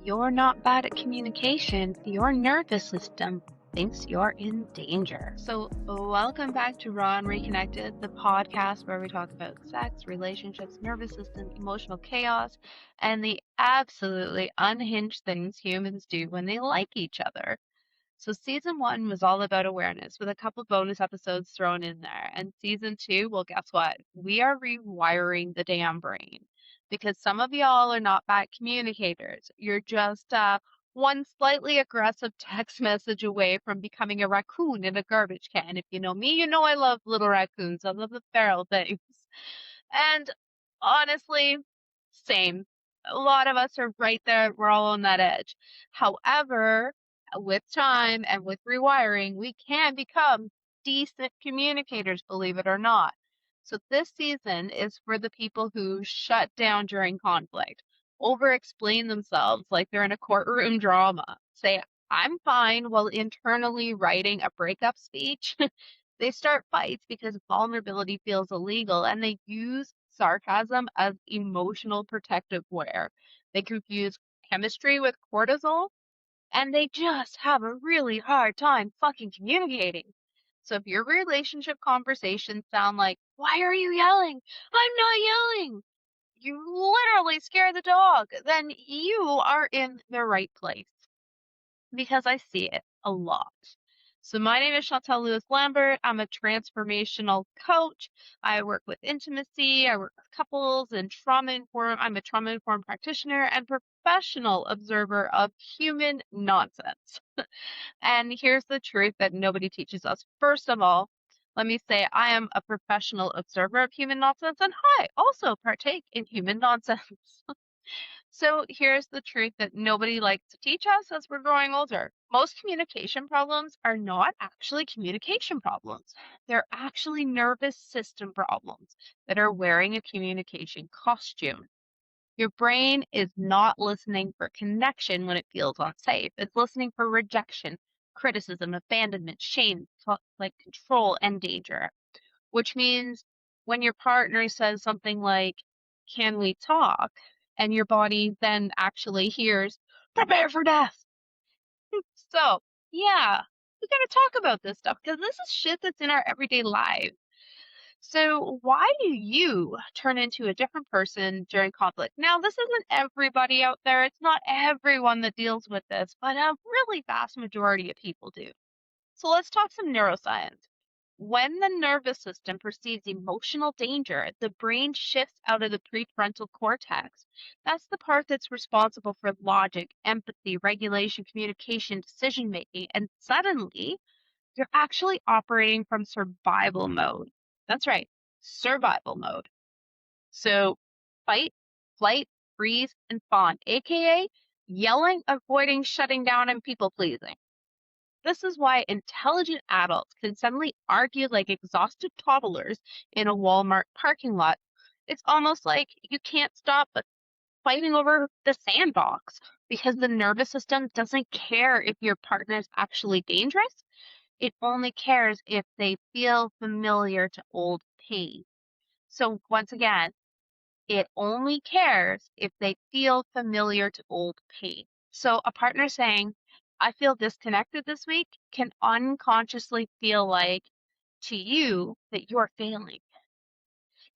you're not bad at communication, your nervous system thinks you're in danger. So, welcome back to Raw and Reconnected, the podcast where we talk about sex, relationships, nervous system, emotional chaos, and the absolutely unhinged things humans do when they like each other. So, season one was all about awareness with a couple bonus episodes thrown in there. And season two, well, guess what? We are rewiring the damn brain because some of y'all are not bad communicators. You're just one slightly aggressive text message away from becoming a raccoon in a garbage can. If you know me, you know I love little raccoons. I love the feral things. And honestly, same. A lot of us are right there. We're all on that edge. However, with time and with rewiring, we can become decent communicators, believe it or not. So this season is for the people who shut down during conflict, over-explain themselves like they're in a courtroom drama, say, I'm fine, while internally writing a breakup speech. They start fights because vulnerability feels illegal, and they use sarcasm as emotional protective wear. They confuse chemistry with cortisol, and they just have a really hard time fucking communicating. So if your relationship conversations sound like, why are you yelling? I'm not yelling. You literally scare the dog. Then you are in the right place because I see it a lot. So my name is Chantel Lewis-Lambert. I'm a transformational coach. I work with intimacy. I work with couples and trauma-informed. I'm a trauma-informed practitioner and professional observer of human nonsense. And here's the truth that nobody teaches us. First of all, let me say I am a professional observer of human nonsense, and I also partake in human nonsense. So here's the truth that nobody likes to teach us as we're growing older. Most communication problems are not actually communication problems. They're actually nervous system problems that are wearing a communication costume. Your brain is not listening for connection when it feels unsafe. It's listening for rejection, criticism, abandonment, shame, like control and danger, which means when your partner says something like, can we talk? And your body then actually hears, prepare for death. So, yeah, we got to talk about this stuff because this is shit that's in our everyday lives. So, why do you turn into a different person during conflict? Now, this isn't everybody out there. It's not everyone that deals with this, but a really vast majority of people do. So, let's talk some neuroscience. When the nervous system perceives emotional danger, the brain shifts out of the prefrontal cortex. That's the part that's responsible for logic, empathy, regulation, communication, decision making, and suddenly you're actually operating from survival mode. That's right, survival mode. So fight, flight, freeze, and fawn, aka yelling, avoiding, shutting down, and people pleasing. This is why intelligent adults can suddenly argue like exhausted toddlers in a Walmart parking lot. It's almost like you can't stop but fighting over the sandbox because the nervous system doesn't care if your partner is actually dangerous. It only cares if they feel familiar to old pain. So once again, it only cares if they feel familiar to old pain. So a partner saying, I feel disconnected this week can unconsciously feel like to you that you're failing.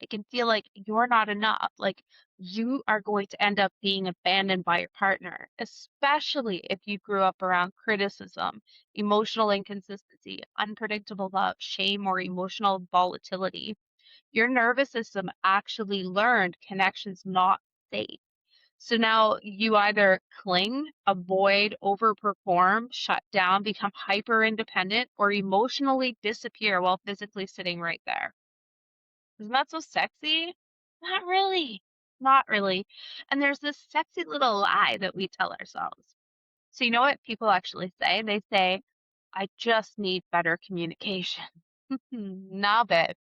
It can feel like you're not enough, like you are going to end up being abandoned by your partner, especially if you grew up around criticism, emotional inconsistency, unpredictable love, shame, or emotional volatility. Your nervous system actually learned connection's not safe. So now you either cling, avoid, overperform, shut down, become hyper independent, or emotionally disappear while physically sitting right there. Isn't that so sexy? Not really. Not really. And there's this sexy little lie that we tell ourselves. So you know what people actually say? They say, I just need better communication. Nah, babe.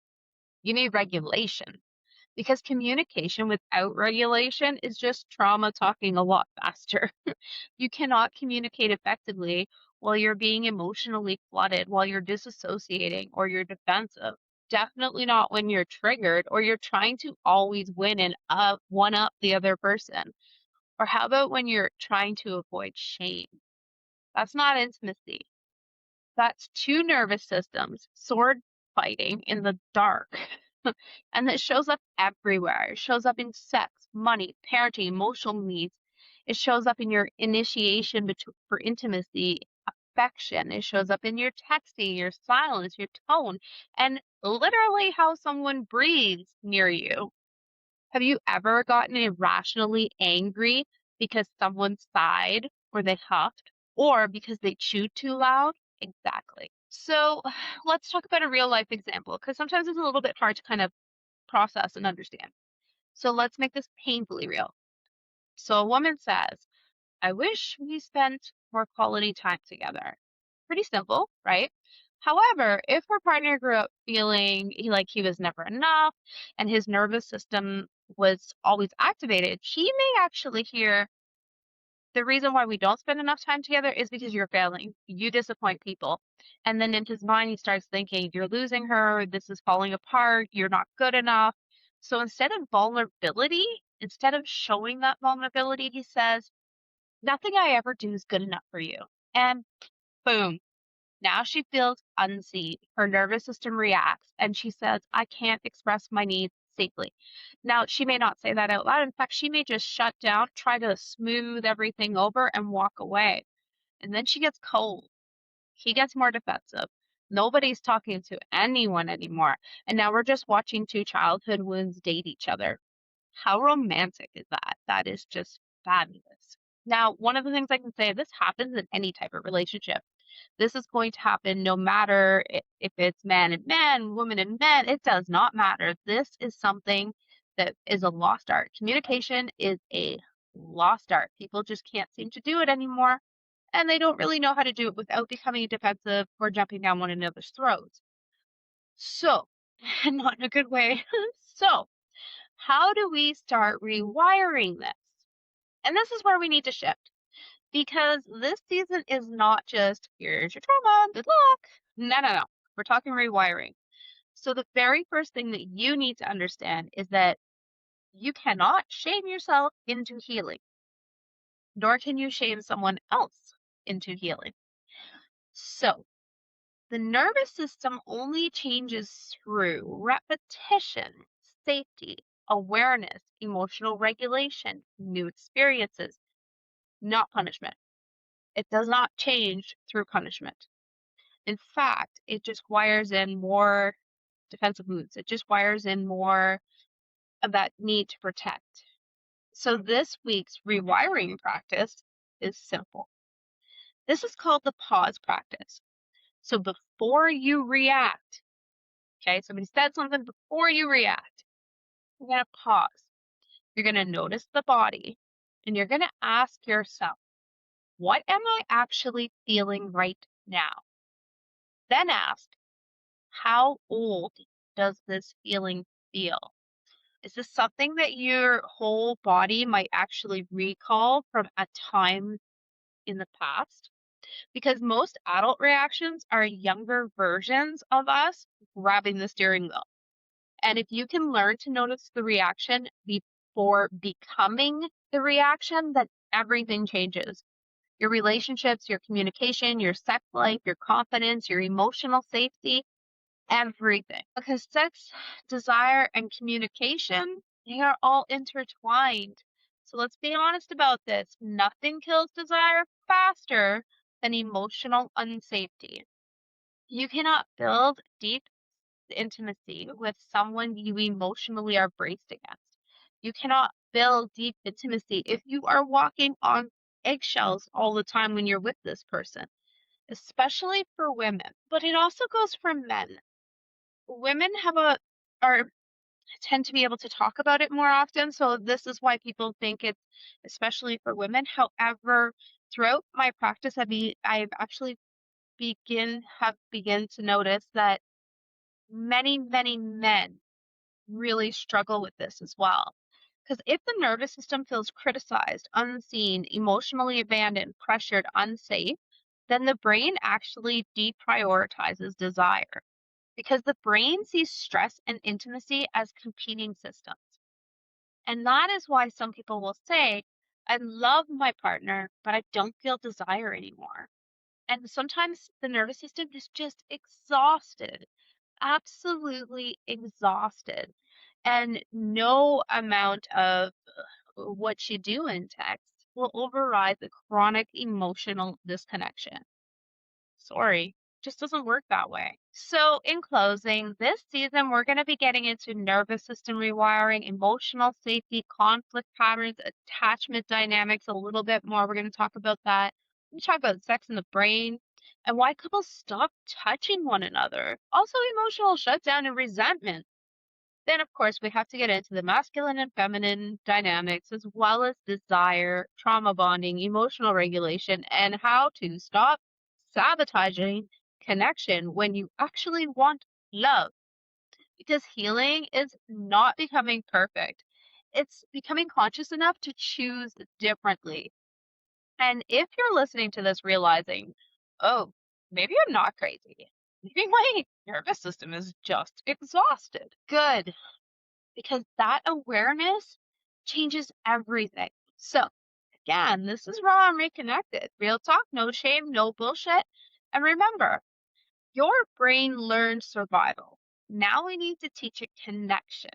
You need regulation. Because communication without regulation is just trauma talking a lot faster. You cannot communicate effectively while you're being emotionally flooded, while you're disassociating or you're defensive. Definitely not when you're triggered or you're trying to always win and one up the other person. Or how about when you're trying to avoid shame? That's not intimacy. That's two nervous systems sword fighting in the dark. And it shows up everywhere. It shows up in sex, money, parenting, emotional needs. It shows up in your initiation for intimacy, affection. It shows up in your texting, your silence, your tone, and literally how someone breathes near you. Have you ever gotten irrationally angry because someone sighed or they huffed or because they chewed too loud? Exactly. So let's talk about a real life example because sometimes it's a little bit hard to kind of process and understand. So let's make this painfully real. So a woman says, I wish we spent more quality time together. Pretty simple, right? However, if her partner grew up feeling like he was never enough and his nervous system was always activated, she may actually hear the reason why we don't spend enough time together is because you're failing. You disappoint people. And then in his mind, he starts thinking, you're losing her. This is falling apart. You're not good enough. So instead of vulnerability, instead of showing that vulnerability, he says, nothing I ever do is good enough for you. And boom, now she feels unseen. Her nervous system reacts and she says, I can't express my needs safely. Now, she may not say that out loud. In fact, she may just shut down, try to smooth everything over and walk away. And then she gets cold. He gets more defensive. Nobody's talking to anyone anymore. And now we're just watching two childhood wounds date each other. How romantic is that? That is just fabulous. Now, one of the things I can say, this happens in any type of relationship. This is going to happen no matter if it's man and man, woman and men, it does not matter. This is something that is a lost art. Communication is a lost art. People just can't seem to do it anymore, and they don't really know how to do it without becoming defensive or jumping down one another's throats. So, not in a good way. So, how do we start rewiring this? And this is where we need to shift. Because this season is not just, here's your trauma, good luck. No, no, no. We're talking rewiring. So the very first thing that you need to understand is that you cannot shame yourself into healing, nor can you shame someone else into healing. So the nervous system only changes through repetition, safety, awareness, emotional regulation, new experiences, not punishment. It does not change through punishment. In fact, it just wires in more defensive moods. It just wires in more of that need to protect. So this week's rewiring practice is simple. This is called the pause practice. So before you react, okay, somebody said something before you react, you're going to pause. You're going to notice the body and you're going to ask yourself, what am I actually feeling right now? Then ask, how old does this feeling feel? Is this something that your whole body might actually recall from a time in the past? Because most adult reactions are younger versions of us grabbing the steering wheel. And if you can learn to notice the reaction before becoming the reaction, then everything changes. Your relationships, your communication, your sex life, your confidence, your emotional safety, everything. Because sex, desire, and communication, they are all intertwined. So let's be honest about this. Nothing kills desire faster than emotional unsafety. You cannot build deep intimacy with someone you emotionally are braced against. You cannot build deep intimacy if you are walking on eggshells all the time when you're with this person, especially for women. But it also goes for men. Women are tend to be able to talk about it more often, so this is why people think it's especially for women. However, throughout my practice, I've actually have begun to notice that many men really struggle with this as well. Because if the nervous system feels criticized, unseen, emotionally abandoned, pressured, unsafe, then the brain actually deprioritizes desire because the brain sees stress and intimacy as competing systems. And that is why some people will say, I love my partner, but I don't feel desire anymore. And sometimes the nervous system is just exhausted, absolutely exhausted. And no amount of what you do in text will override the chronic emotional disconnection. Sorry, just doesn't work that way. So, in closing, this season we're going to be getting into nervous system rewiring, emotional safety, conflict patterns, attachment dynamics a little bit more. We're going to talk about that. We talk about sex in the brain and why couples stop touching one another. Also, emotional shutdown and resentment. Then, of course, we have to get into the masculine and feminine dynamics, as well as desire, trauma bonding, emotional regulation, and how to stop sabotaging connection when you actually want love. Because healing is not becoming perfect, it's becoming conscious enough to choose differently. And if you're listening to this realizing, oh, maybe I'm not crazy, maybe my nervous system is just exhausted. Good, because that awareness changes everything. So, again, this is Raw and Reconnected. Real talk, no shame, no bullshit. And remember, your brain learned survival. Now we need to teach it connection.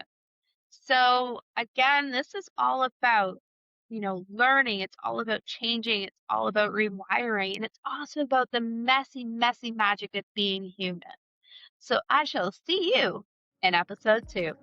So, again, this is all about, learning. It's all about changing. It's all about rewiring. And it's also about the messy, messy magic of being human. So, I shall see you in episode 2.